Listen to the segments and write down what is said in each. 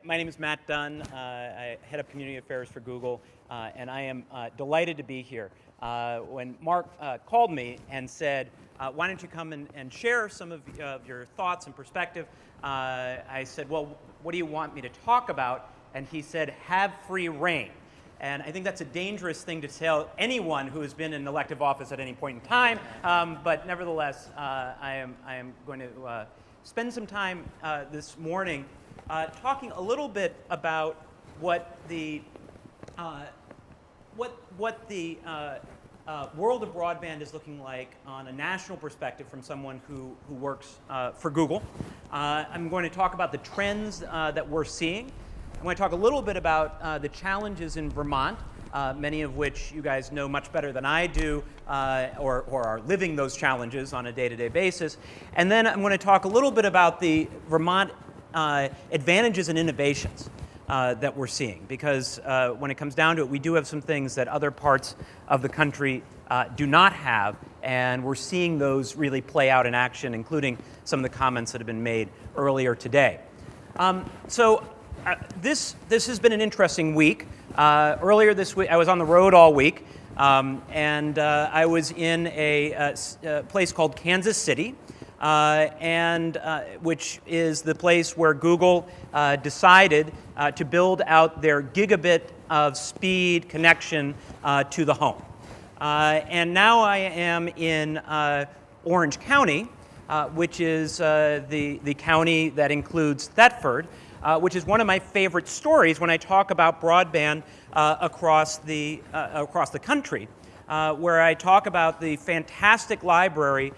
My name is Matt Dunne. I head up community affairs for Google, and I am delighted to be here. When Mark called me and said, why don't you come and share some of your thoughts and perspective, I said, well, what do you want me to talk about? And he said, have free reign. And I think that's a dangerous thing to tell anyone who has been in elective office at any point in time. But nevertheless, I am going to spend some time this morning talking a little bit about what the world of broadband is looking like on a national perspective from someone who works for Google. I'm going to talk about the trends that we're seeing. I'm going to talk a little bit about the challenges in Vermont, many of which you guys know much better than I do, or are living those challenges on a day-to-day basis. And then I'm going to talk a little bit about the Vermont advantages and innovations that we're seeing, because when it comes down to it, we do have some things that other parts of the country do not have, and we're seeing those really play out in action, including some of the comments that have been made earlier today. This has been an interesting week. Earlier this week, I was on the road all week, and I was in a place called Kansas City, which is the place where Google decided to build out their gigabit of speed connection to the home. And now I am in Orange County, which is the county that includes Thetford, which is one of my favorite stories when I talk about broadband across the country, where I talk about the fantastic library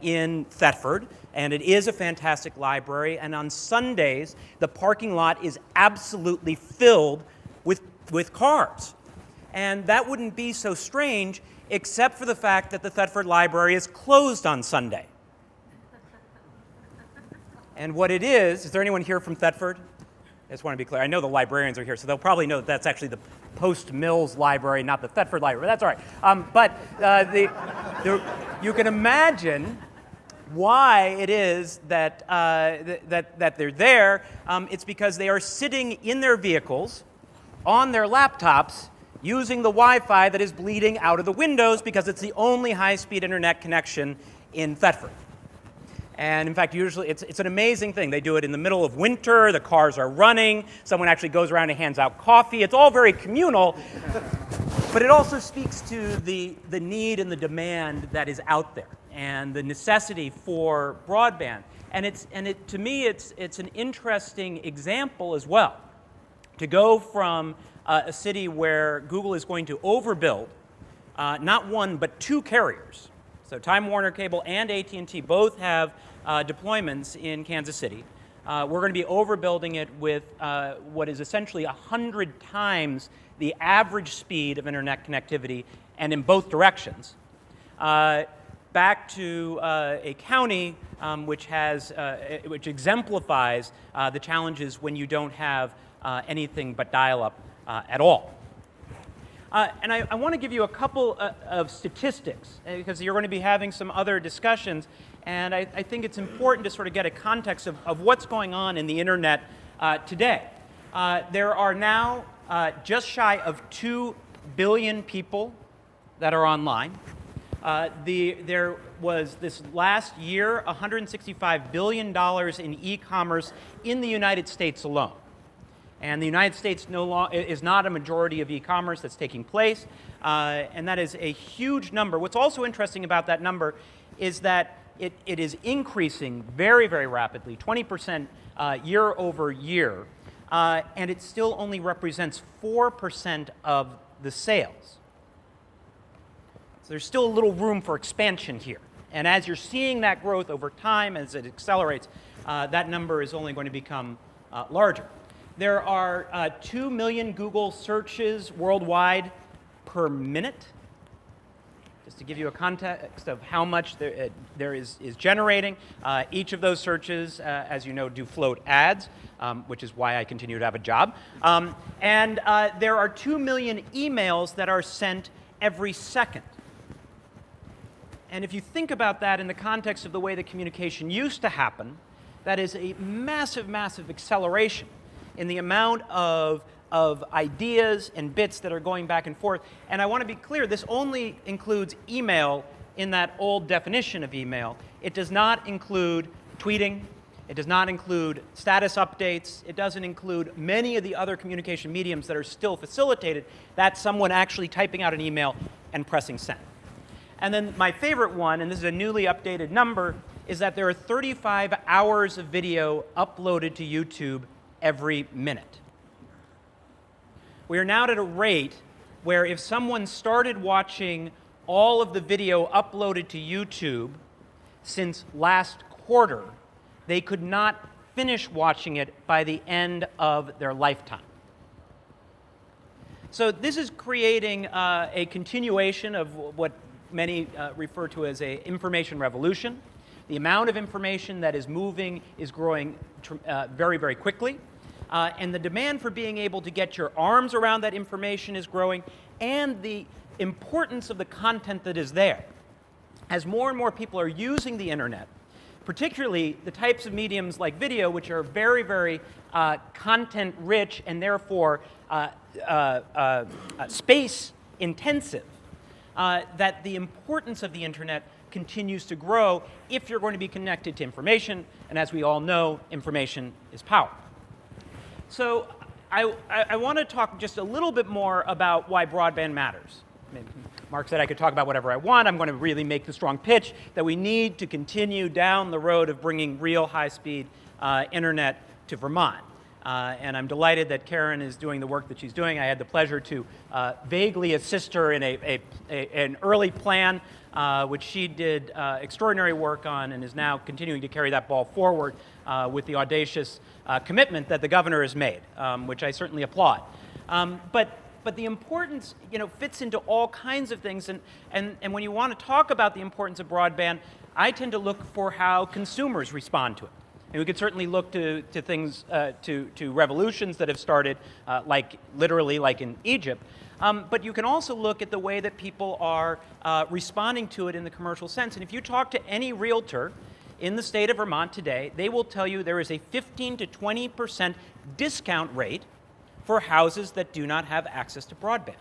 in Thetford, and it is a fantastic library, and on Sundays the parking lot is absolutely filled with cars. And that wouldn't be so strange except for the fact that the Thetford Library is closed on Sunday. And what it is there anyone here from Thetford? I just want to be clear. I know the librarians are here, so they'll probably know that that's actually the Post Mills Library, not the Thetford Library. That's all right. You can imagine why it is that they're there. It's because they are sitting in their vehicles, on their laptops, using the Wi-Fi that is bleeding out of the windows because it's the only high-speed internet connection in Thetford. And in fact, usually it's an amazing thing. They do it in the middle of winter, the cars are running, someone actually goes around and hands out coffee. It's all very communal, but it also speaks to the need and the demand that is out there and the necessity for broadband. And to me, it's an interesting example as well, to go from a city where Google is going to overbuild not one but two carriers. So Time Warner Cable and AT&T both have deployments in Kansas City. We're going to be overbuilding it with what is essentially 100 times the average speed of internet connectivity, and in both directions. Back to a county which exemplifies the challenges when you don't have anything but dial-up at all. And I want to give you a couple of statistics, because you're going to be having some other discussions, and I think it's important to sort of get a context of what's going on in the internet today. There are now just shy of 2 billion people that are online. There was this last year $165 billion in e-commerce in the United States alone. And the United States is not a majority of e-commerce that's taking place, and that is a huge number. What's also interesting about that number is that it is increasing very, very rapidly, 20% year over year, and it still only represents 4% of the sales. So there's still a little room for expansion here. And as you're seeing that growth over time, as it accelerates, that number is only going to become larger. There are 2 million Google searches worldwide per minute. Just to give you a context of how much there is generating. Each of those searches, as you know, do float ads, which is why I continue to have a job. And there are 2 million emails that are sent every second. And if you think about that in the context of the way the communication used to happen, that is a massive, massive acceleration. in the amount of ideas and bits that are going back and forth. And I want to be clear, this only includes email in that old definition of email. It does not include tweeting. It does not include status updates. It doesn't include many of the other communication mediums that are still facilitated. That's someone actually typing out an email and pressing send. And then my favorite one, and this is a newly updated number, is that there are 35 hours of video uploaded to YouTube every minute. We are now at a rate where if someone started watching all of the video uploaded to YouTube since last quarter, they could not finish watching it by the end of their lifetime. So this is creating a continuation of what many refer to as an information revolution. The amount of information that is moving is growing very, very quickly. And the demand for being able to get your arms around that information is growing, and the importance of the content that is there. As more and more people are using the internet, particularly the types of mediums like video, which are very, very content-rich and therefore space-intensive, that the importance of the internet continues to grow if you're going to be connected to information, and as we all know, information is power. So I want to talk just a little bit more about why broadband matters. Mark said I could talk about whatever I want. I'm going to really make the strong pitch that we need to continue down the road of bringing real high-speed internet to Vermont. And I'm delighted that Karen is doing the work that she's doing. I had the pleasure to vaguely assist her in an early plan, which she did extraordinary work on and is now continuing to carry that ball forward with the audacious commitment that the governor has made, which I certainly applaud. But the importance, fits into all kinds of things. And when you want to talk about the importance of broadband, I tend to look for how consumers respond to it. And we could certainly look to things, to revolutions that have started, literally like in Egypt. But you can also look at the way that people are responding to it in the commercial sense. And if you talk to any realtor in the state of Vermont today, they will tell you there is a 15 to 20% discount rate for houses that do not have access to broadband.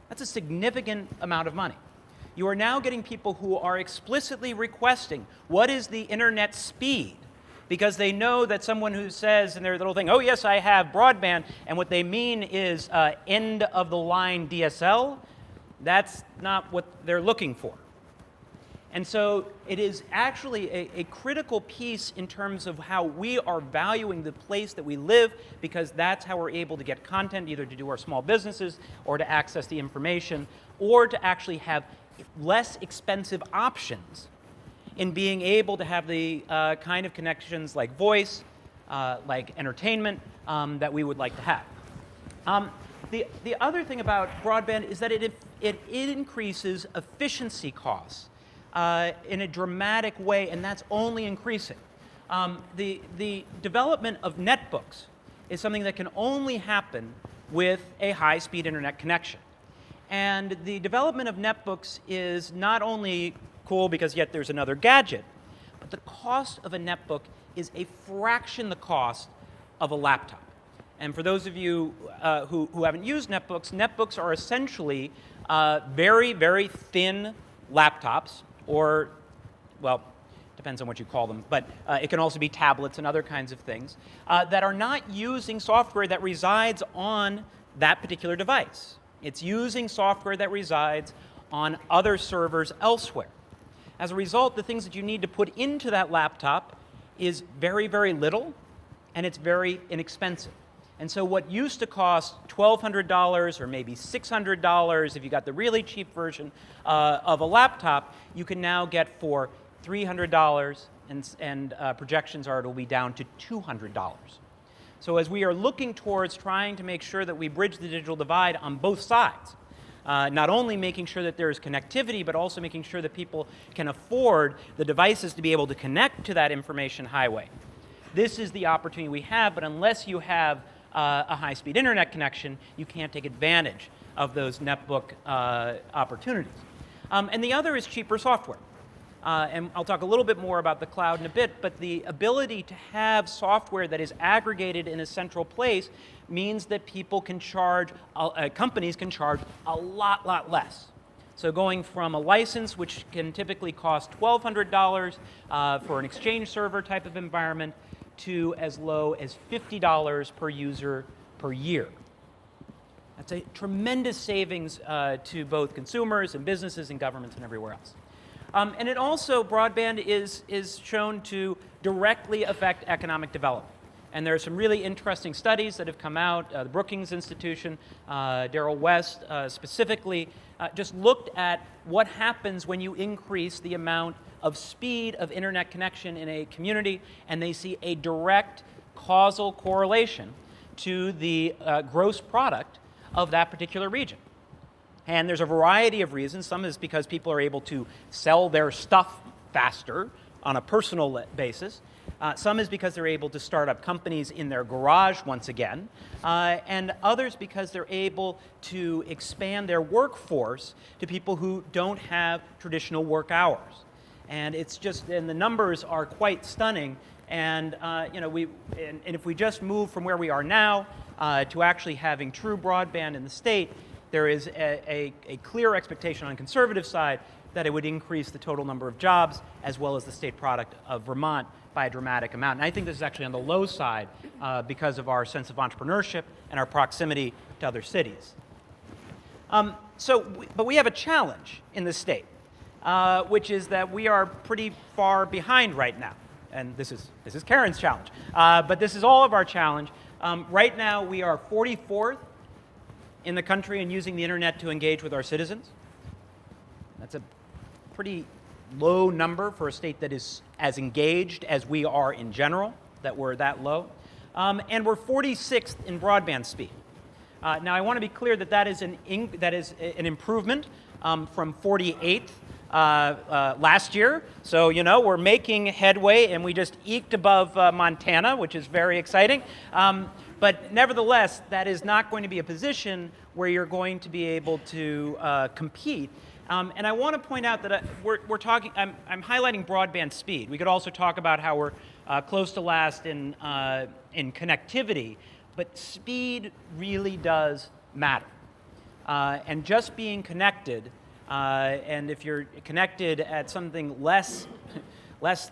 That's a significant amount of money. You are now getting people who are explicitly requesting, what is the internet speed? Because they know that someone who says in their little thing, oh yes, I have broadband, and what they mean is end of the line DSL, that's not what they're looking for. And so it is actually a critical piece in terms of how we are valuing the place that we live, because that's how we're able to get content, either to do our small businesses or to access the information, or to actually have less expensive options in being able to have the kind of connections like voice, like entertainment, that we would like to have. The other thing about broadband is that it increases efficiency costs in a dramatic way, and that's only increasing. The development of netbooks is something that can only happen with a high-speed internet connection. And the development of netbooks is not only cool because yet there's another gadget, but the cost of a netbook is a fraction the cost of a laptop. And for those of you who haven't used netbooks, netbooks are essentially very, very thin laptops, or, well, depends on what you call them, but it can also be tablets and other kinds of things that are not using software that resides on that particular device. It's using software that resides on other servers elsewhere. As a result, the things that you need to put into that laptop is very, very little, and it's very inexpensive. And so what used to cost $1,200 or maybe $600 if you got the really cheap version of a laptop, you can now get for $300, and projections are it'll be down to $200. So as we are looking towards trying to make sure that we bridge the digital divide on both sides, not only making sure that there is connectivity, but also making sure that people can afford the devices to be able to connect to that information highway. This is the opportunity we have, but unless you have a high-speed internet connection, you can't take advantage of those netbook opportunities. And the other is cheaper software. and I'll talk a little bit more about the cloud in a bit, but the ability to have software that is aggregated in a central place means that people can charge, companies can charge a lot less. So going from a license, which can typically cost $1,200 for an Exchange server type of environment, to as low as $50 per user per year. That's a tremendous savings to both consumers and businesses and governments and everywhere else. And it also, broadband is shown to directly affect economic development. And there are some really interesting studies that have come out. The Brookings Institution, Darrell West specifically, just looked at what happens when you increase the amount of speed of internet connection in a community, and they see a direct causal correlation to the gross product of that particular region. And there's a variety of reasons. Some is because people are able to sell their stuff faster on a personal basis. Some is because they're able to start up companies in their garage once again. And others because they're able to expand their workforce to people who don't have traditional work hours. And it's just, and the numbers are quite stunning. And you know, and if we just move from where we are now to actually having true broadband in the state, there is a clear expectation on the conservative side that it would increase the total number of jobs as well as the state product of Vermont by a dramatic amount. And I think this is actually on the low side because of our sense of entrepreneurship and our proximity to other cities. But we have a challenge in the state, which is that we are pretty far behind right now. And this is Karen's challenge. But this is all of our challenge. Right now, we are 44th in the country in using the internet to engage with our citizens. That's a pretty low number for a state that is as engaged as we are in general, that we're that low. And we're 46th in broadband speed. Now, I want to be clear that that is an improvement from 48th last year. So, you know, we're making headway, and we just eked above Montana, which is very exciting. But nevertheless, that is not going to be a position where you're going to be able to compete. And I want to point out that we're talking, I'm highlighting broadband speed. We could also talk about how we're close to last in connectivity, but speed really does matter. And just being connected, and if you're connected at something less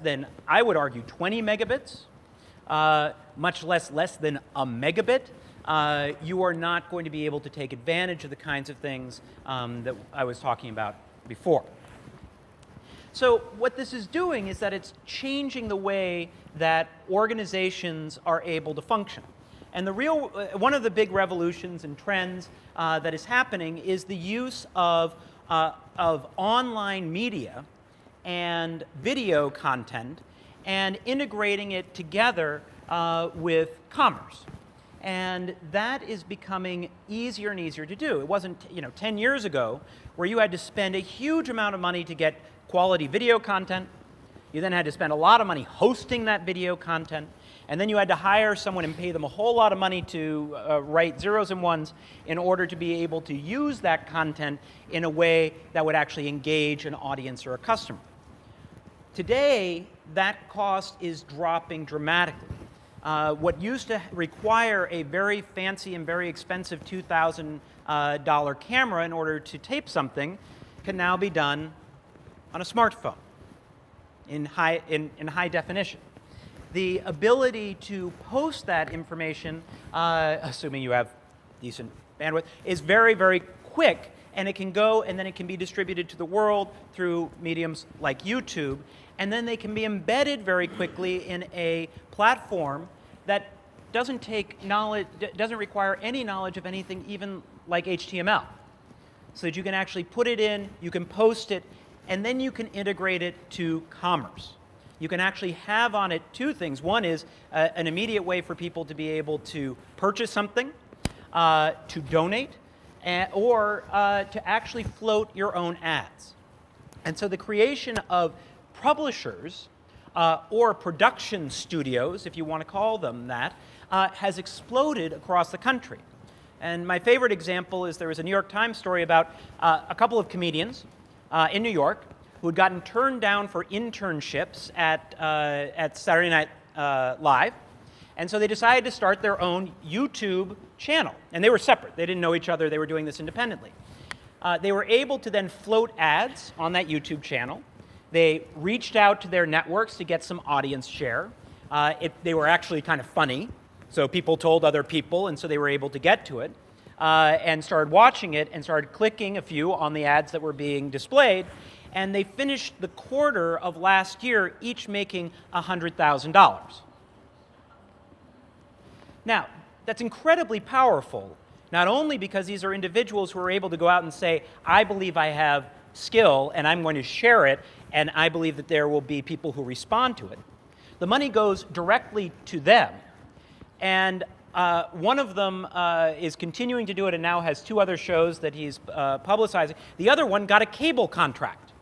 than, I would argue, 20 megabits, much less than a megabit, you are not going to be able to take advantage of the kinds of things that I was talking about before. So what this is doing is that it's changing the way that organizations are able to function. And one of the big revolutions and trends that is happening is the use of online media and video content and integrating it together with commerce. And that is becoming easier and easier to do. It wasn't, 10 years ago where you had to spend a huge amount of money to get quality video content. You then had to spend a lot of money hosting that video content. And then you had to hire someone and pay them a whole lot of money to write zeros and ones in order to be able to use that content in a way that would actually engage an audience or a customer. Today, that cost is dropping dramatically. What used to require a very fancy and very expensive $2,000 camera in order to tape something can now be done on a smartphone in high definition. The ability to post that information, assuming you have decent bandwidth, is very, very quick, and it can go and then it can be distributed to the world through mediums like YouTube, and then they can be embedded very quickly in a platform that doesn't require any knowledge of anything even like HTML. So that you can actually put it in, you can post it, and then you can integrate it to commerce. You can actually have on it two things. One is an immediate way for people to be able to purchase something, to donate, or to actually float your own ads. And so the creation of publishers or production studios, if you want to call them that, has exploded across the country. And my favorite example is there was a New York Times story about a couple of comedians in New York who had gotten turned down for internships at Saturday Night Live. And so they decided to start their own YouTube channel. And they were separate. They didn't know each other. They were doing this independently. They were able to then float ads on that YouTube channel. They reached out to their networks to get some audience share. They were actually kind of funny. So people told other people, and so they were able to get to it. And started watching it and started clicking a few on the ads that were being displayed. And they finished the quarter of last year each making $100,000. Now, that's incredibly powerful, not only because these are individuals who are able to go out and say, I believe I have skill and I'm going to share it, and I believe that there will be people who respond to it. The money goes directly to them. And one of them is continuing to do it and now has 2 other shows that he's publicizing. The other one got a cable contract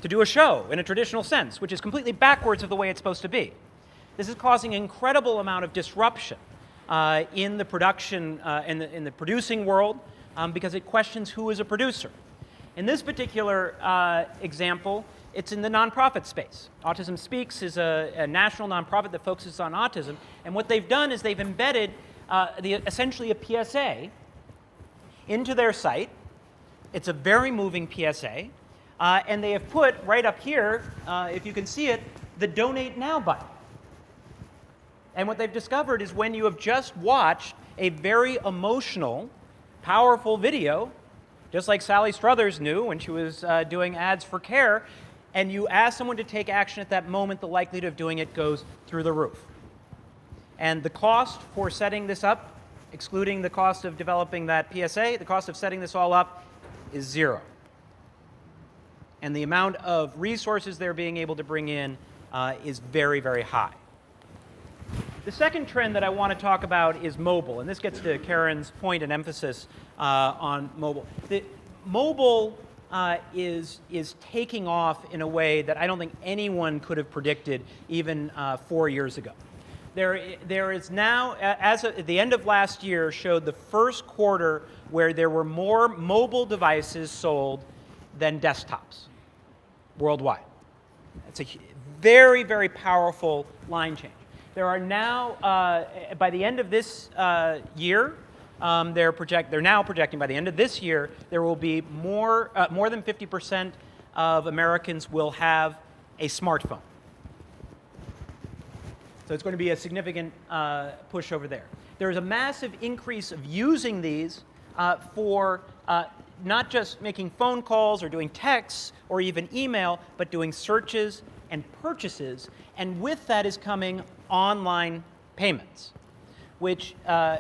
to do a show in a traditional sense, which is completely backwards of the way it's supposed to be. This is causing an incredible amount of disruption in the production, in the producing world, because it questions who is a producer. In this particular example, it's in the nonprofit space. Autism Speaks is a national nonprofit that focuses on autism, and what they've done is they've embedded essentially a PSA into their site. It's a very moving PSA, and they have put right up here, if you can see it, the Donate Now button. And what they've discovered is when you have just watched a very emotional, powerful video, just like Sally Struthers knew when she was doing ads for care, and you ask someone to take action at that moment, the likelihood of doing it goes through the roof. And the cost for setting this up, excluding the cost of developing that PSA, the cost of setting this all up is 0. And the amount of resources they're being able to bring in is very, very high. The second trend that I want to talk about is mobile, and this gets to Karen's point and emphasis on mobile. Mobile is taking off in a way that I don't think anyone could have predicted even 4 years ago. There is now, as at the end of last year, showed the first quarter where there were more mobile devices sold than desktops worldwide. It's a very, very powerful line change. There are now, by the end of this year, they're now projecting by the end of this year, there will be more than 50% of Americans will have a smartphone. So it's going to be a significant push over there. There is a massive increase of using these for not just making phone calls or doing texts or even email, but doing searches and purchases. And with that is coming online payments, which a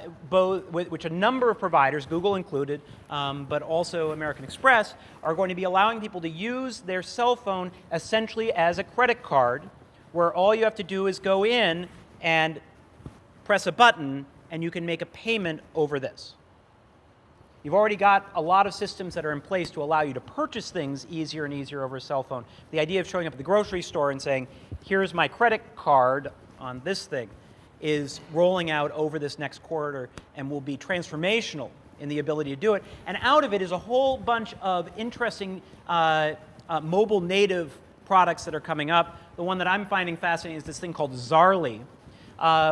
number of providers, Google included, but also American Express, are going to be allowing people to use their cell phone essentially as a credit card, where all you have to do is go in and press a button, and you can make a payment over this. You've already got a lot of systems that are in place to allow you to purchase things easier and easier over a cell phone. The idea of showing up at the grocery store and saying, here's my credit card on this thing, is rolling out over this next quarter and will be transformational in the ability to do it. And out of it is a whole bunch of interesting mobile native products that are coming up. The one that I'm finding fascinating is this thing called Zarly,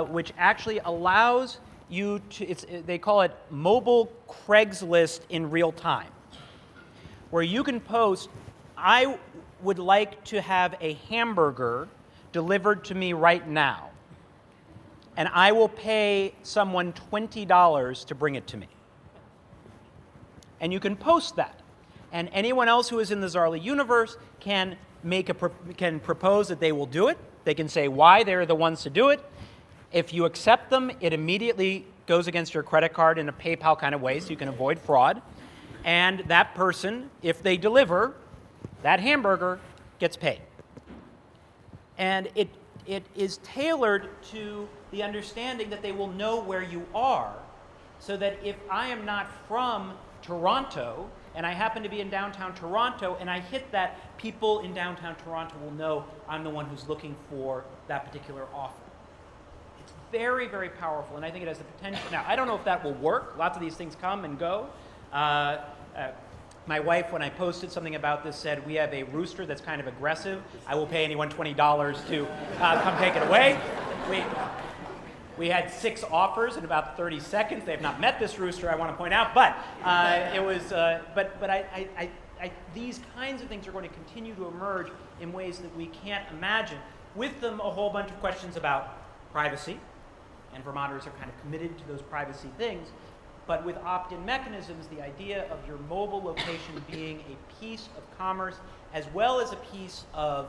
which actually allows you to, they call it mobile Craigslist in real time, where you can post, I would like to have a hamburger delivered to me right now, and I will pay someone $20 to bring it to me. And you can post that. And anyone else who is in the Zarly universe can propose that they will do it. They can say why they're the ones to do it. If you accept them, it immediately goes against your credit card in a PayPal kind of way, so you can avoid fraud. And that person, if they deliver, that hamburger gets paid. And it is tailored to the understanding that they will know where you are, so that if I am not from Toronto, and I happen to be in downtown Toronto, and I hit that, people in downtown Toronto will know I'm the one who's looking for that particular offer. It's very, very powerful, and I think it has the potential. Now, I don't know if that will work. Lots of these things come and go. My wife, when I posted something about this, said, "We have a rooster that's kind of aggressive. I will pay anyone $20 to come take it away." We had 6 offers in about 30 seconds. They have not met this rooster, I want to point out, but it was. These kinds of things are going to continue to emerge in ways that we can't imagine. With them, a whole bunch of questions about privacy, and Vermonters are kind of committed to those privacy things. But with opt-in mechanisms, the idea of your mobile location being a piece of commerce, as well as a piece of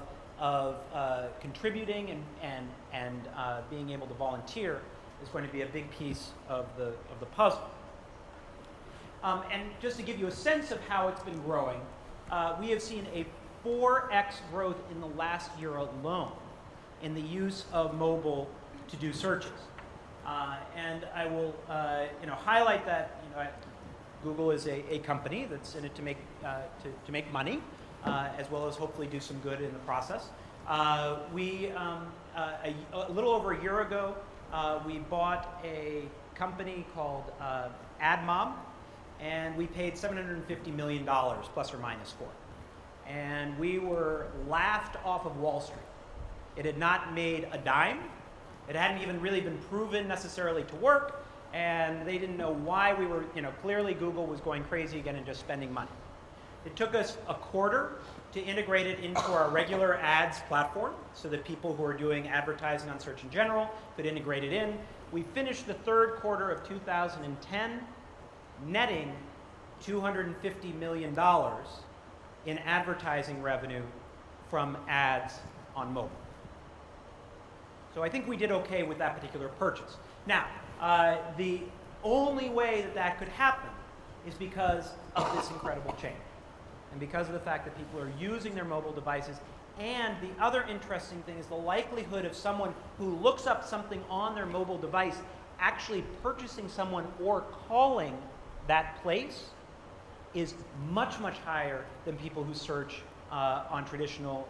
contributing and being able to volunteer, is going to be a big piece of the puzzle. And just to give you a sense of how it's been growing, we have seen a 4x growth in the last year alone in the use of mobile to do searches. And I will highlight that Google is a company that's in it to make money, as well as hopefully do some good in the process. A little over a year ago, we bought a company called AdMob, and we paid $750 million plus or minus for it. And we were laughed off of Wall Street. It had not made a dime. It hadn't even really been proven necessarily to work, and they didn't know why we were, clearly Google was going crazy again and just spending money. It took us a quarter to integrate it into our regular ads platform so that people who are doing advertising on Search in General could integrate it in. We finished the third quarter of 2010 netting $250 million in advertising revenue from ads on mobile. So I think we did okay with that particular purchase. Now, the only way that that could happen is because of this incredible change, and because of the fact that people are using their mobile devices. And the other interesting thing is the likelihood of someone who looks up something on their mobile device actually purchasing someone or calling that place is much, much higher than people who search on traditional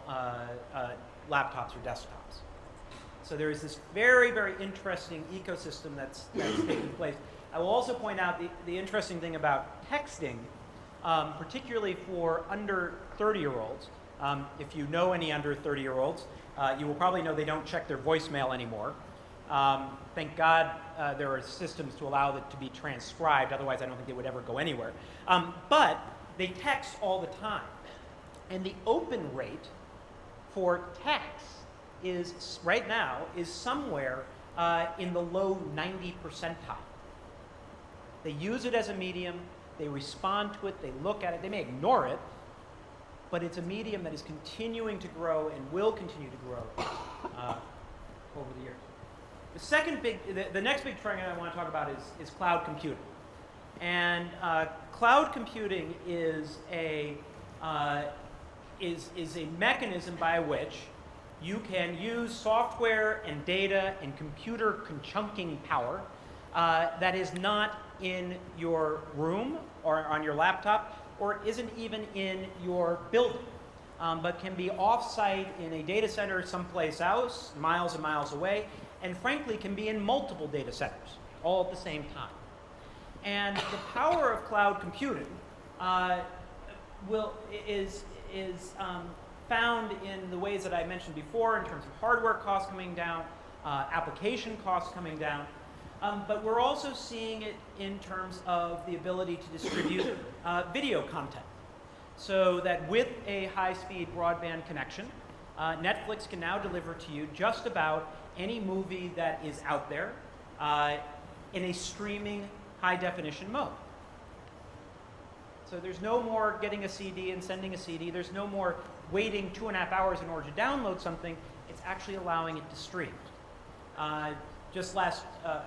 laptops or desktops. So there is this very, very interesting ecosystem that's taking place. I will also point out the interesting thing about texting, particularly for under 30-year-olds. If you know any under 30-year-olds, you will probably know they don't check their voicemail anymore. Thank God there are systems to allow it to be transcribed. Otherwise, I don't think they would ever go anywhere. But they text all the time. And the open rate for text is, right now, is somewhere in the low 90 percentile. They use it as a medium. They respond to it. They look at it. They may ignore it. But it's a medium that is continuing to grow and will continue to grow over the years. The next big trend I want to talk about is cloud computing. And cloud computing is a mechanism by which you can use software and data and computer chunking power that is not in your room or on your laptop, or isn't even in your building, but can be off-site in a data center someplace else, miles and miles away, and frankly can be in multiple data centers all at the same time. And the power of cloud computing is found in the ways that I mentioned before, in terms of hardware costs coming down, application costs coming down. But we're also seeing it in terms of the ability to distribute video content. So that with a high-speed broadband connection, Netflix can now deliver to you just about any movie that is out there in a streaming high-definition mode. So there's no more getting a CD and sending a CD. There's no more waiting 2.5 hours in order to download something. It's actually allowing it to stream. Just I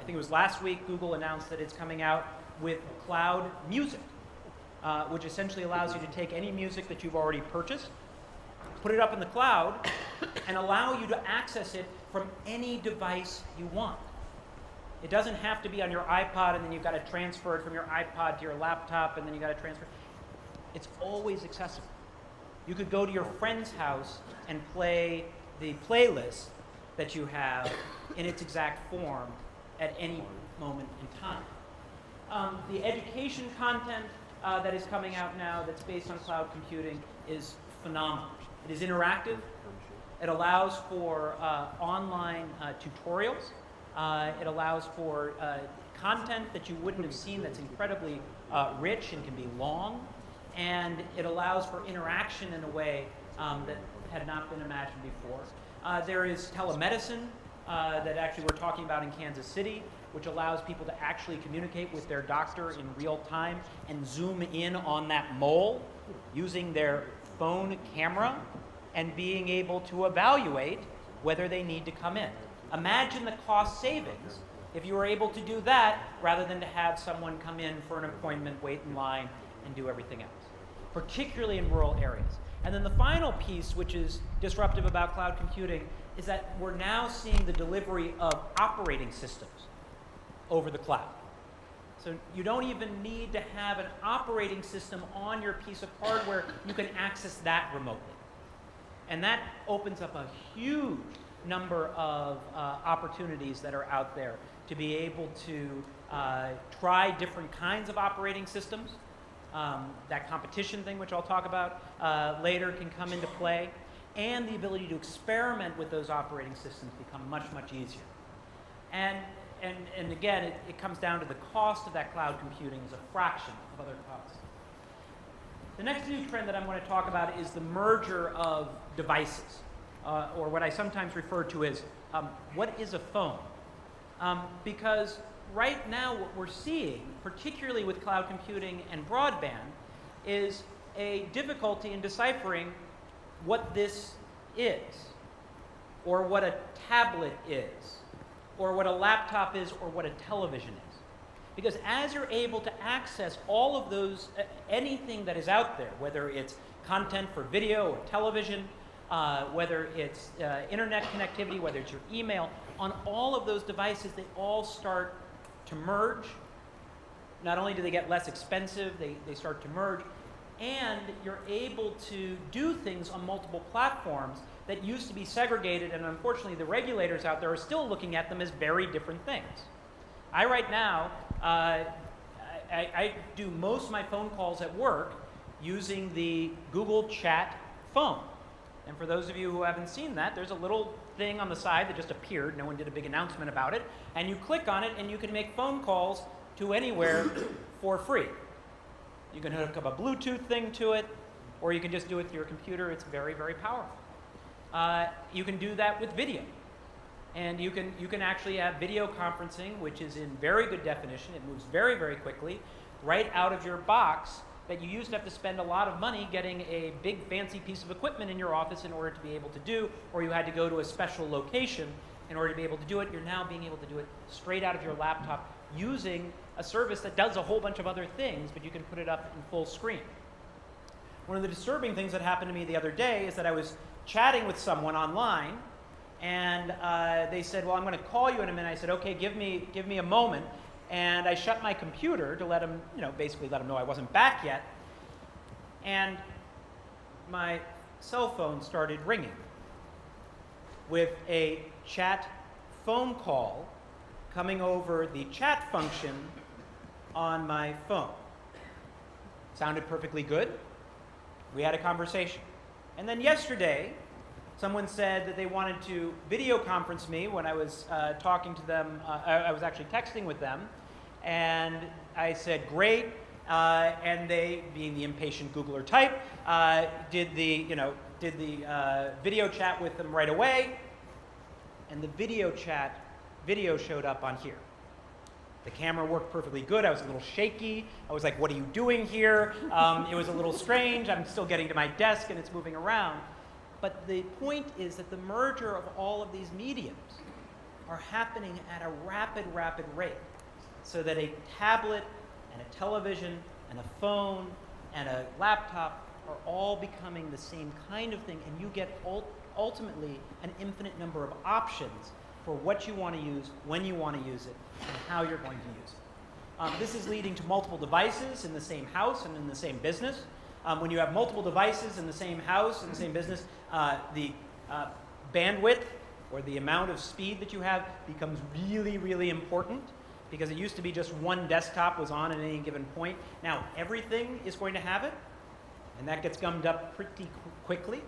think it was last week, Google announced that it's coming out with cloud music, which essentially allows you to take any music that you've already purchased, put it up in the cloud, and allow you to access it from any device you want. It doesn't have to be on your iPod, and then you've got to transfer it from your iPod to your laptop, and then you've got to transfer it. It's always accessible. You could go to your friend's house and play the playlist that you have in its exact form at any moment in time. The education content that is coming out now that's based on cloud computing is phenomenal. It is interactive. It allows for online tutorials. It allows for content that you wouldn't have seen that's incredibly rich and can be long. And it allows for interaction in a way that had not been imagined before. There is telemedicine that actually we're talking about in Kansas City, which allows people to actually communicate with their doctor in real time and zoom in on that mole using their phone camera and being able to evaluate whether they need to come in. Imagine the cost savings if you were able to do that rather than to have someone come in for an appointment, wait in line, and do everything else, particularly in rural areas. And then the final piece, which is disruptive about cloud computing, is that we're now seeing the delivery of operating systems over the cloud. So you don't even need to have an operating system on your piece of hardware. You can access that remotely. And that opens up a huge number of opportunities that are out there to be able to try different kinds of operating systems. That competition thing, which I'll talk about later, can come into play. And the ability to experiment with those operating systems become much, much easier. And again, it comes down to the cost of that cloud computing is a fraction of other costs. The next new trend that I'm going to talk about is the merger of devices, or what I sometimes refer to as what is a phone? Because right now what we're seeing, particularly with cloud computing and broadband, is a difficulty in deciphering what this is, or what a tablet is, or what a laptop is, or what a television is. Because as you're able to access all of those, anything that is out there, whether it's content for video or television, whether it's internet connectivity, whether it's your email, on all of those devices, they all start to merge. Not only do they get less expensive, they start to merge, and you're able to do things on multiple platforms that used to be segregated, and unfortunately the regulators out there are still looking at them as very different things. I right now, I do most of my phone calls at work using the Google Chat phone. And for those of you who haven't seen that, there's a little thing on the side that just appeared. No one did a big announcement about it. And you click on it and you can make phone calls to anywhere for free. You can hook up a Bluetooth thing to it, or you can just do it through your computer. It's very, very powerful. You can do that with video. And you can actually have video conferencing, which is in very good definition. It moves very, very quickly, right out of your box, that you used to have to spend a lot of money getting a big fancy piece of equipment in your office in order to be able to do, or you had to go to a special location in order to be able to do it. You're now being able to do it straight out of your laptop using a service that does a whole bunch of other things, but you can put it up in full screen. One of the disturbing things that happened to me the other day is that I was chatting with someone online, and they said, well, I'm going to call you in a minute. I said, okay, give me a moment. And I shut my computer to let them, basically let them know I wasn't back yet. And my cell phone started ringing with a chat phone call coming over the chat function on my phone. Sounded perfectly good. We had a conversation. And then yesterday, someone said that they wanted to video conference me when I was talking to them. I was actually texting with them. And I said, great. And they, being the impatient Googler type, did the video chat with them right away. And the video showed up on here. The camera worked perfectly good. I was a little shaky. I was like, what are you doing here? It was a little strange. I'm still getting to my desk and it's moving around. But the point is that the merger of all of these mediums are happening at a rapid, rapid rate. So that a tablet and a television and a phone and a laptop are all becoming the same kind of thing, and you get ultimately an infinite number of options for what you want to use, when you want to use it, and how you're going to use it. This is leading to multiple devices in the same house and in the same business. When you have multiple devices in the same house, in the same business, the bandwidth or the amount of speed that you have becomes really, really important, because it used to be just one desktop was on at any given point. Now everything is going to have it, and that gets gummed up pretty quickly.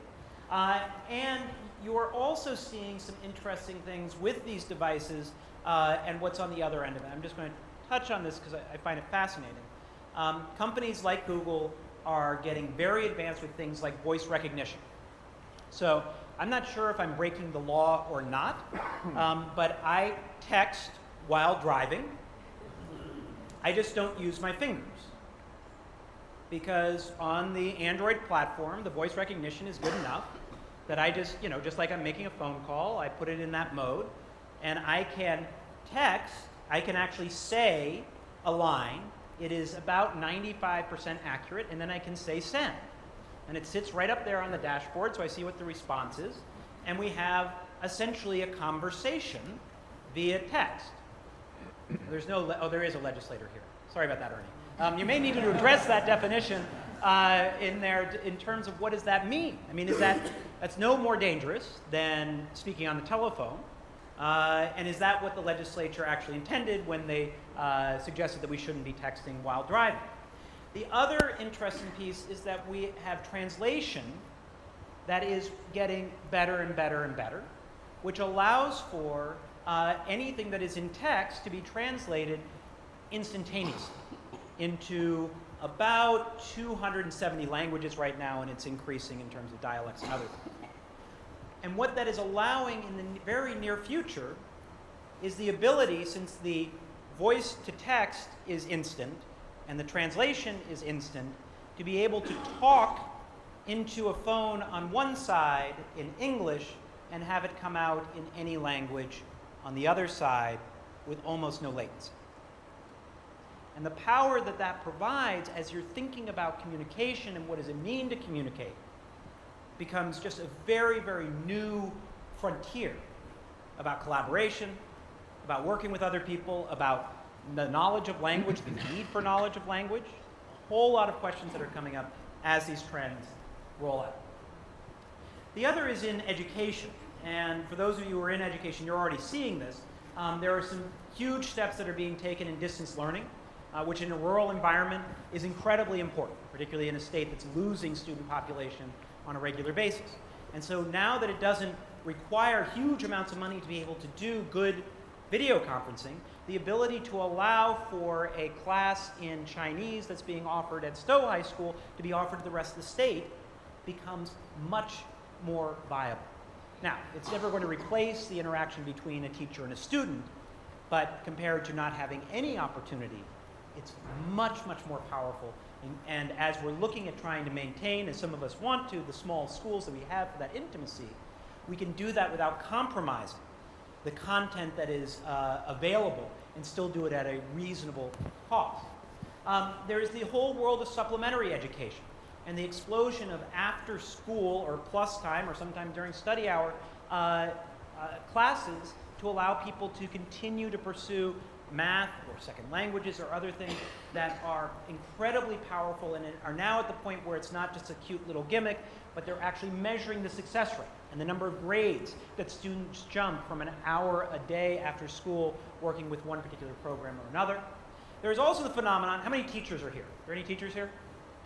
And you're also seeing some interesting things with these devices and what's on the other end of it. I'm just going to touch on this because I find it fascinating. Companies like Google are getting very advanced with things like voice recognition. So I'm not sure if I'm breaking the law or not, but I text while driving. I just don't use my fingers, because on the Android platform, the voice recognition is good enough that I just, just like I'm making a phone call, I put it in that mode, and I can text, I can actually say a line. It is about 95% accurate, and then I can say send. And it sits right up there on the dashboard, so I see what the response is, and we have essentially a conversation via text. There's no, oh, there is a legislator here. Sorry about that, Ernie. You may need to address that definition in there in terms of what does that mean? I mean, that's no more dangerous than speaking on the telephone? And is that what the legislature actually intended when they suggested that we shouldn't be texting while driving? The other interesting piece is that we have translation that is getting better and better and better, which allows for anything that is in text to be translated instantaneously into about 270 languages right now, and it's increasing in terms of dialects and other things. And what that is allowing in the very near future is the ability, since the voice to text is instant and the translation is instant, to be able to talk into a phone on one side in English and have it come out in any language on the other side with almost no latency. And the power that that provides as you're thinking about communication and what does it mean to communicate becomes just a very, very new frontier about collaboration, about working with other people, about the knowledge of language, the need for knowledge of language, a whole lot of questions that are coming up as these trends roll out. The other is in education. And for those of you who are in education, you're already seeing this. There are some huge steps that are being taken in distance learning, which in a rural environment is incredibly important, particularly in a state that's losing student population on a regular basis. And so now that it doesn't require huge amounts of money to be able to do good video conferencing, the ability to allow for a class in Chinese that's being offered at Stowe High School to be offered to the rest of the state becomes much more viable. Now, it's never going to replace the interaction between a teacher and a student, but compared to not having any opportunity, it's much, much more powerful. And as we're looking at trying to maintain, as some of us want to, the small schools that we have for that intimacy, we can do that without compromising the content that is available and still do it at a reasonable cost. There is the whole world of supplementary education and the explosion of after school or plus time or sometime during study hour classes to allow people to continue to pursue math or second languages or other things that are incredibly powerful and are now at the point where it's not just a cute little gimmick, but they're actually measuring the success rate and the number of grades that students jump from an hour a day after school working with one particular program or another. There's also the phenomenon, how many teachers are here? Are there any teachers here?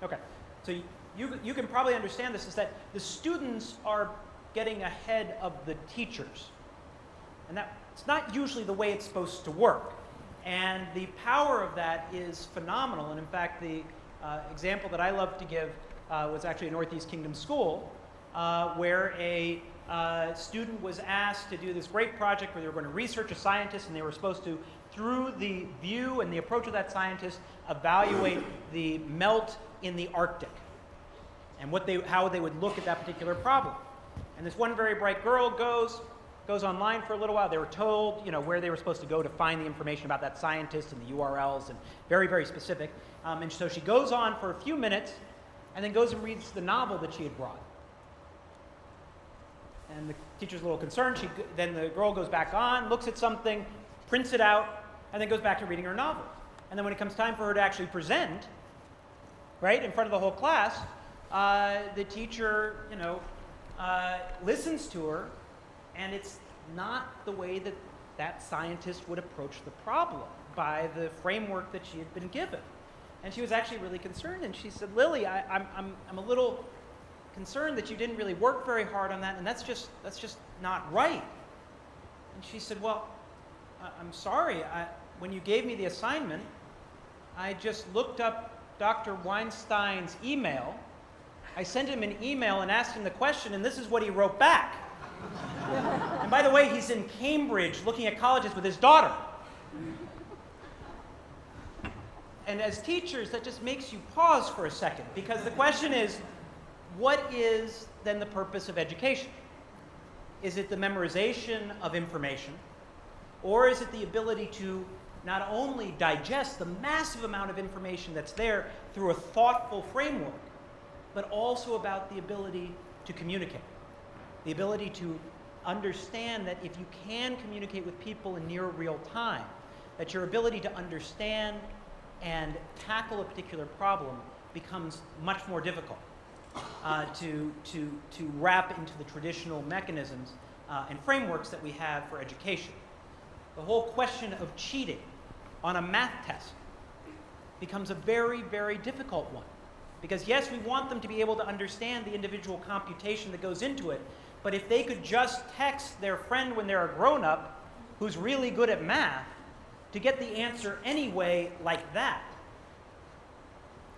Okay, so you can probably understand this, is that the students are getting ahead of the teachers. And that's not usually the way it's supposed to work. And the power of that is phenomenal. And in fact, the example that I love to give was actually a Northeast Kingdom school where a student was asked to do this great project where they were going to research a scientist, and they were supposed to, through the view and the approach of that scientist, evaluate the melt in the Arctic and how they would look at that particular problem. And this one very bright girl goes online for a little while. They were told, where they were supposed to go to find the information about that scientist and the URLs, and very, very specific. And so she goes on for a few minutes and then goes and reads the novel that she had brought. And the teacher's a little concerned. Then the girl goes back on, looks at something, prints it out, and then goes back to reading her novel. And then when it comes time for her to actually present, right, in front of the whole class, the teacher, listens to her, and it's not the way that that scientist would approach the problem by the framework that she had been given. And she was actually really concerned, and she said, Lily, I'm a little concerned that you didn't really work very hard on that, and that's just not right. And she said, well, I'm sorry, when you gave me the assignment, I just looked up Dr. Weinstein's email. I sent him an email and asked him the question, and this is what he wrote back. And by the way, he's in Cambridge looking at colleges with his daughter. And as teachers, that just makes you pause for a second, because the question is, what is then the purpose of education? Is it the memorization of information, or is it the ability to not only digest the massive amount of information that's there through a thoughtful framework, but also about the ability to communicate, the ability to understand that if you can communicate with people in near real time, that your ability to understand and tackle a particular problem becomes much more difficult to wrap into the traditional mechanisms and frameworks that we have for education. The whole question of cheating on a math test becomes a very, very difficult one. Because yes, we want them to be able to understand the individual computation that goes into it, but if they could just text their friend when they're a grown-up who's really good at math to get the answer anyway like that,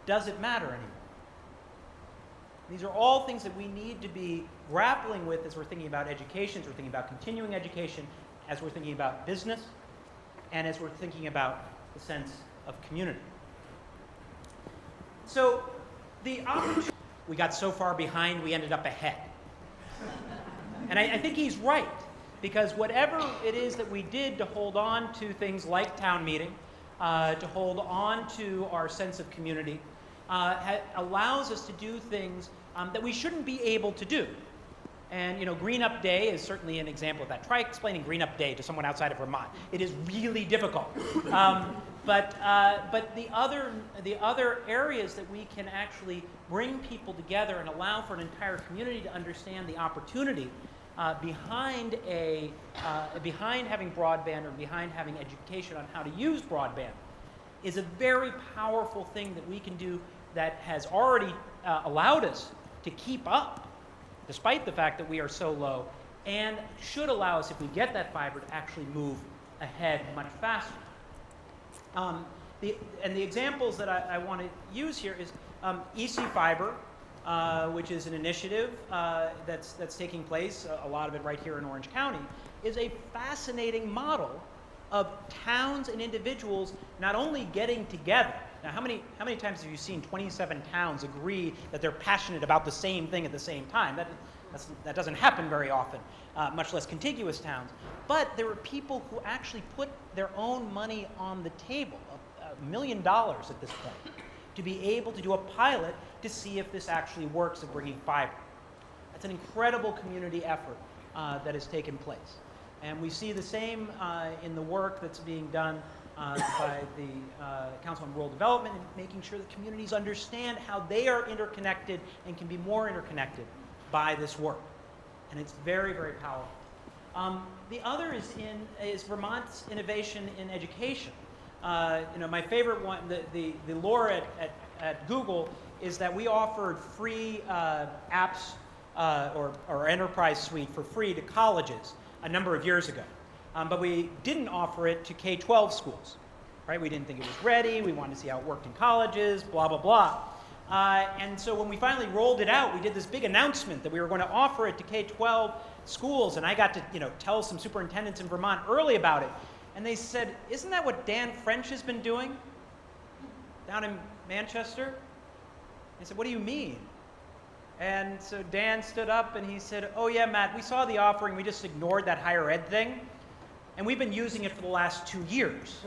does it matter anymore? These are all things that we need to be grappling with as we're thinking about education, as we're thinking about continuing education, as we're thinking about business, and as we're thinking about the sense of community. So the opportunity, we got so far behind, we ended up ahead. And I think he's right, because whatever it is that we did to hold on to things like town meeting, to hold on to our sense of community, allows us to do things that we shouldn't be able to do. And Green Up Day is certainly an example of that. Try explaining Green Up Day to someone outside of Vermont. It is really difficult. But the other areas that we can actually bring people together and allow for an entire community to understand the opportunity behind having broadband or behind having education on how to use broadband is a very powerful thing that we can do that has already allowed us to keep up, despite the fact that we are so low, and should allow us, if we get that fiber, to actually move ahead much faster. The examples that I want to use here is EC Fiber, which is an initiative that's taking place, a lot of it right here in Orange County, is a fascinating model of towns and individuals not only getting together. Now, how many times have you seen 27 towns agree that they're passionate about the same thing at the same time? That doesn't happen very often, much less contiguous towns. But there are people who actually put their own money on the table, $1 million at this point, to be able to do a pilot to see if this actually works of bringing fiber. That's an incredible community effort that has taken place. And we see the same in the work that's being done by the Council on Rural Development, and making sure that communities understand how they are interconnected and can be more interconnected by this work. And it's very, very powerful. The other is Vermont's innovation in education. My favorite one, the lore at Google, is that we offered free apps or enterprise suite for free to colleges a number of years ago. But we didn't offer it to K-12 schools, right? We didn't think it was ready. We wanted to see how it worked in colleges, blah, blah, blah. And so when we finally rolled it out, we did this big announcement that we were going to offer it to K-12 schools. And I got to tell some superintendents in Vermont early about it. And they said, isn't that what Dan French has been doing down in Manchester? I said, what do you mean? And so Dan stood up and he said, oh yeah, Matt, we saw the offering. We just ignored that higher ed thing. And we've been using it for the last 2 years.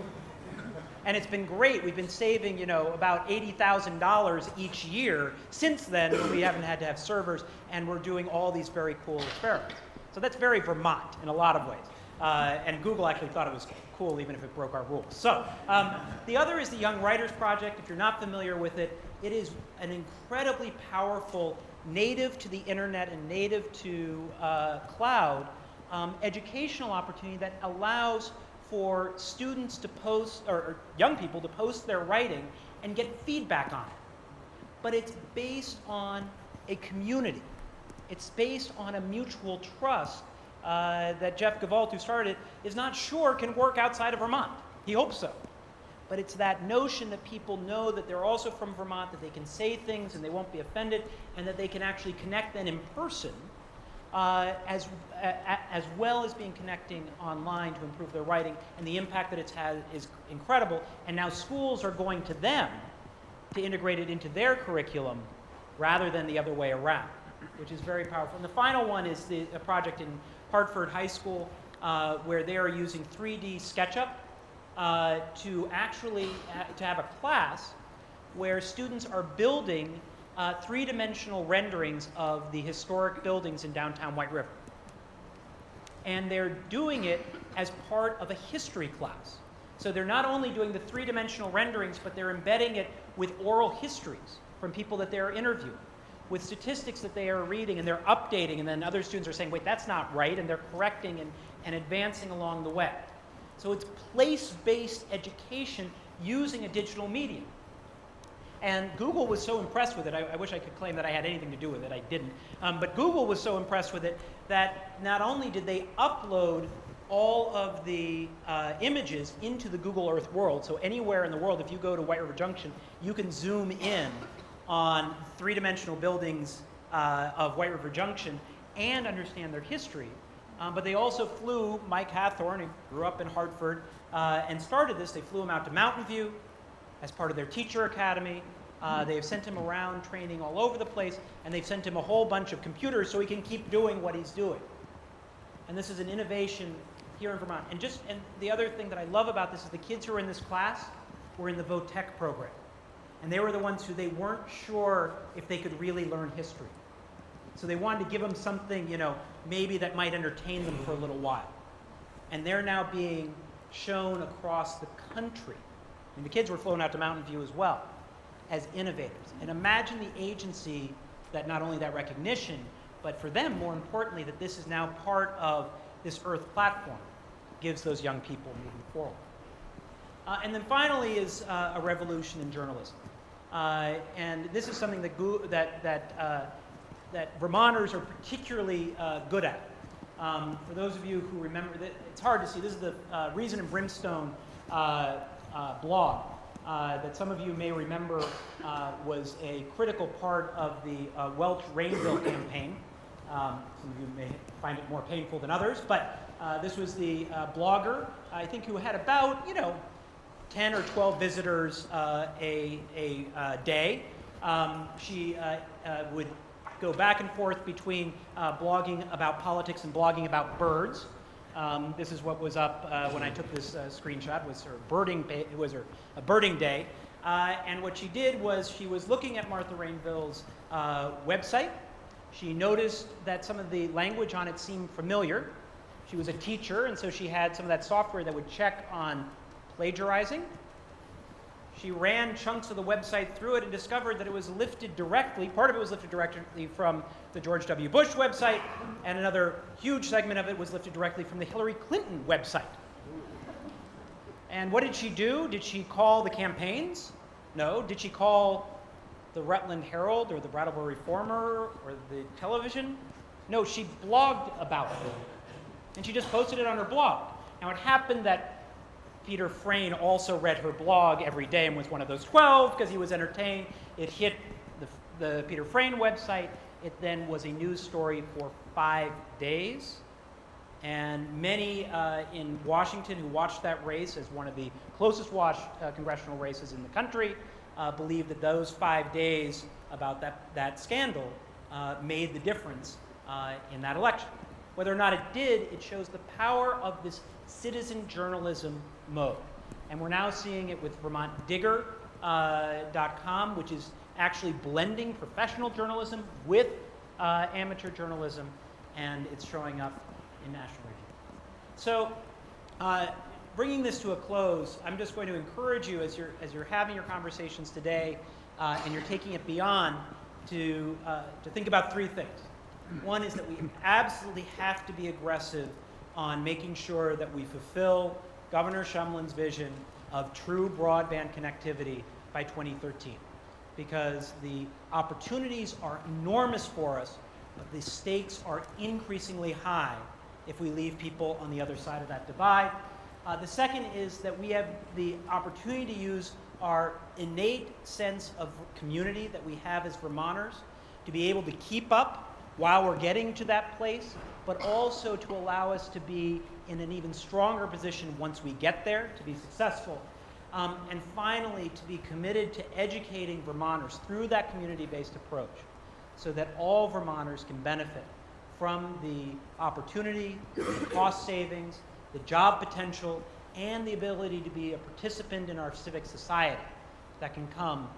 And it's been great. We've been saving, about $80,000 each year since then, when we haven't had to have servers, and we're doing all these very cool experiments. So that's very Vermont in a lot of ways. And Google actually thought it was cool, even if it broke our rules. So the other is the Young Writers Project. If you're not familiar with it, it is an incredibly powerful, native to the internet and native to cloud, educational opportunity that allows for students to post, or young people to post their writing and get feedback on it. But it's based on a community. It's based on a mutual trust that Jeff Gevalt, who started it, is not sure can work outside of Vermont. He hopes so. But it's that notion that people know that they're also from Vermont, that they can say things and they won't be offended, and that they can actually connect then in person, as well as being connecting online to improve their writing, and the impact that it's had is incredible. And now schools are going to them to integrate it into their curriculum rather than the other way around, which is very powerful. And the final one is a project in Hartford High School where they are using 3D SketchUp to actually to have a class where students are building three-dimensional renderings of the historic buildings in downtown White River. And they're doing it as part of a history class. So they're not only doing the three-dimensional renderings, but they're embedding it with oral histories from people that they're interviewing, with statistics that they are reading, and they're updating, and then other students are saying, wait, that's not right, and they're correcting and advancing along the way. So it's place-based education using a digital medium. And Google was so impressed with it, I wish I could claim that I had anything to do with it, I didn't. But Google was so impressed with it that not only did they upload all of the images into the Google Earth world, so anywhere in the world, if you go to White River Junction, you can zoom in on three-dimensional buildings of White River Junction and understand their history. But they also flew Mike Hathorne, who grew up in Hartford, and started this. They flew him out to Mountain View as part of their teacher academy. They've sent him around training all over the place, and they've sent him a whole bunch of computers so he can keep doing what he's doing. And this is an innovation here in Vermont. And the other thing that I love about this is the kids who are in this class were in the VOTEC program. And they were the ones who they weren't sure if they could really learn history. So they wanted to give them something, maybe that might entertain them for a little while. And they're now being shown across the country. And the kids were flown out to Mountain View as well as innovators. And imagine the agency that not only that recognition, but for them, more importantly, that this is now part of this Earth platform, gives those young people moving forward. And then finally is a revolution in journalism. And this is something that Vermonters are particularly good at. For those of you who remember, it's hard to see, this is the Reason and Brimstone blog that some of you may remember was a critical part of the Welch-Rainville campaign. Some of you may find it more painful than others, but this was the blogger, I think, who had about, 10 or 12 visitors a day. She would go back and forth between blogging about politics and blogging about birds. This is what was up when I took this screenshot. Was her birding day. It was her a birding day, and what she did was she was looking at Martha Rainville's website. She noticed that some of the language on it seemed familiar. She was a teacher, and so she had some of that software that would check on plagiarizing. She ran chunks of the website through it and discovered that it was lifted directly, part of it was lifted directly from the George W. Bush website, and another huge segment of it was lifted directly from the Hillary Clinton website. And what did she do? Did she call the campaigns? No. Did she call the Rutland Herald or the Brattleboro Reformer or the television? No, she blogged about it. And she just posted it on her blog. Now it happened that Peter Frayne also read her blog every day and was one of those 12 because he was entertained. It hit the Peter Frayne website. It then was a news story for 5 days. And many in Washington who watched that race as one of the closest watched congressional races in the country believe that those 5 days about that scandal made the difference in that election. Whether or not it did, it shows the power of this citizen journalism mode. And we're now seeing it with VermontDigger.com, which is actually blending professional journalism with amateur journalism, and it's showing up in National Review. So bringing this to a close, I'm just going to encourage you as you're having your conversations today and you're taking it beyond to think about 3 things. One is that we absolutely have to be aggressive on making sure that we fulfill Governor Shumlin's vision of true broadband connectivity by 2013, because the opportunities are enormous for us, but the stakes are increasingly high if we leave people on the other side of that divide. The second is that we have the opportunity to use our innate sense of community that we have as Vermonters to be able to keep up while we're getting to that place, but also to allow us to be in an even stronger position once we get there, to be successful. And finally, to be committed to educating Vermonters through that community-based approach so that all Vermonters can benefit from the opportunity, the cost savings, the job potential, and the ability to be a participant in our civic society that can come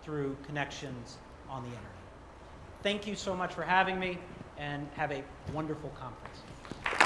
through connections on the internet. Thank you so much for having me, and have a wonderful conference.